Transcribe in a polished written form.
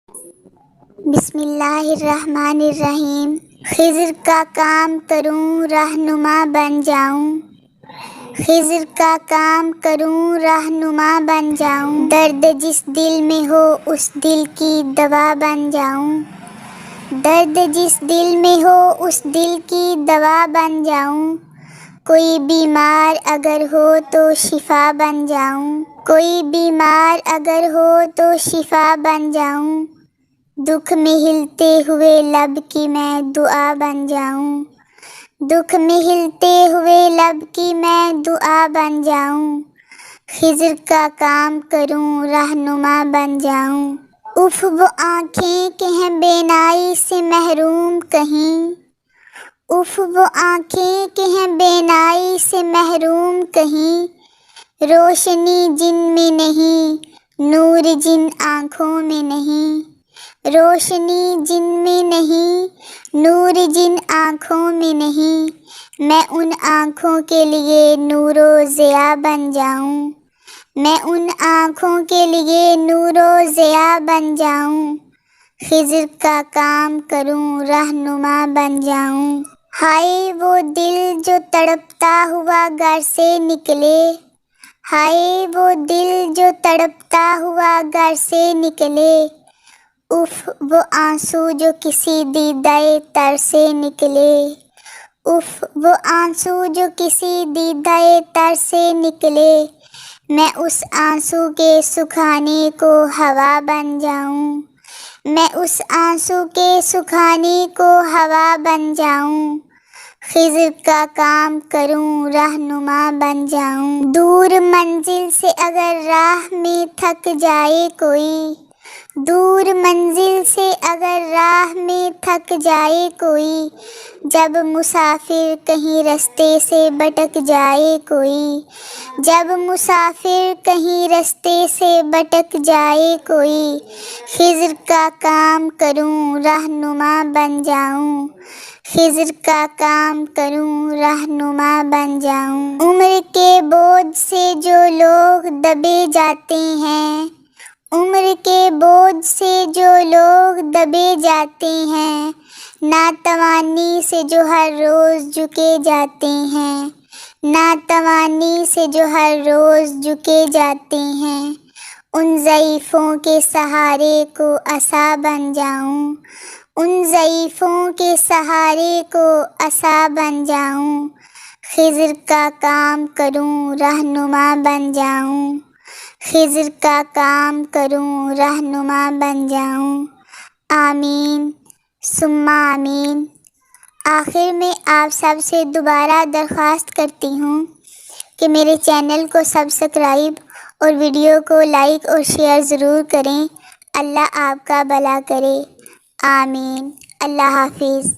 بسم اللہ الرحمن الرحیم۔ خضر کا کام کروں رہنما بن جاؤں، خضر کا کام کروں رہنما بن جاؤں، درد جس دل میں ہو اس دل کی دوا بن جاؤں، درد جس دل میں ہو اس دل کی دوا بن جاؤں، کوئی بیمار اگر ہو تو شفا بن جاؤں، کوئی بیمار اگر ہو تو شفا بن جاؤں، دکھ میں ہلتے ہوئے لب کی میں دعا بن جاؤں، دکھ میں ہلتے ہوئے لب کی میں دعا بن جاؤں، خضر کا کام کروں رہنما بن جاؤں، اف وہ آنکھیں کہ ہیں بینائی سے محروم کہیں، اف وہ آنکھیں کہ ہیں بینائی سے محروم کہیں، روشنی جن میں نہیں نور جن آنکھوں میں نہیں، روشنی جن میں نہیں نور جن آنکھوں میں نہیں، میں ان آنکھوں کے لیے نور و ضیاء بن جاؤں، میں ان آنکھوں کے لیے نور و ضیاء بن جاؤں، خضر کا کام کروں رہنما بن جاؤں، ہائے وہ دل جو تڑپتا ہوا گھر سے نکلے، ہائے وہ دل جو تڑپتا ہوا گھر سے نکلے، اف وہ آنسو جو کسی دیدۂ تر سے نکلے، اف وہ آنسو جو کسی دیدۂ تر سے نکلے، میں اس آنسو کے سکھانے کو ہوا بن جاؤں، میں اس آنسو کے سکھانے کو ہوا بن جاؤں، خضر کا کام کروں رہنما بن جاؤں، دور منزل سے اگر راہ میں تھک جائے کوئی، دور منزل سے اگر راہ میں تھک جائے کوئی، جب مسافر کہیں رستے سے بھٹک جائے کوئی، جب مسافر کہیں رستے سے بھٹک جائے کوئی، خضر کا کام کروں رہنما بن جاؤں، خضر کا کام کروں رہنما بن جاؤں، عمر کے بوجھ سے جو لوگ دبے جاتے ہیں، عمر کے بوجھ سے جو لوگ دبے جاتے ہیں، ناتوانی سے جو ہر روز جھکے جاتے ہیں، ناتوانی سے جو ہر روز جھکے جاتے ہیں، ان ضعیفوں کے سہارے کو عصا بن جاؤں، ان ضعیفوں کے سہارے کو عصا بن جاؤں، خضر کا کام کروں رہنما بن جاؤں، خضر کا کام کروں رہنما بن جاؤں، آمین ثم آمین۔ آخر میں آپ سب سے دوبارہ درخواست کرتی ہوں کہ میرے چینل کو سبسکرائب اور ویڈیو کو لائک اور شیئر ضرور کریں۔ اللہ آپ کا بھلا کرے، آمین۔ اللہ حافظ۔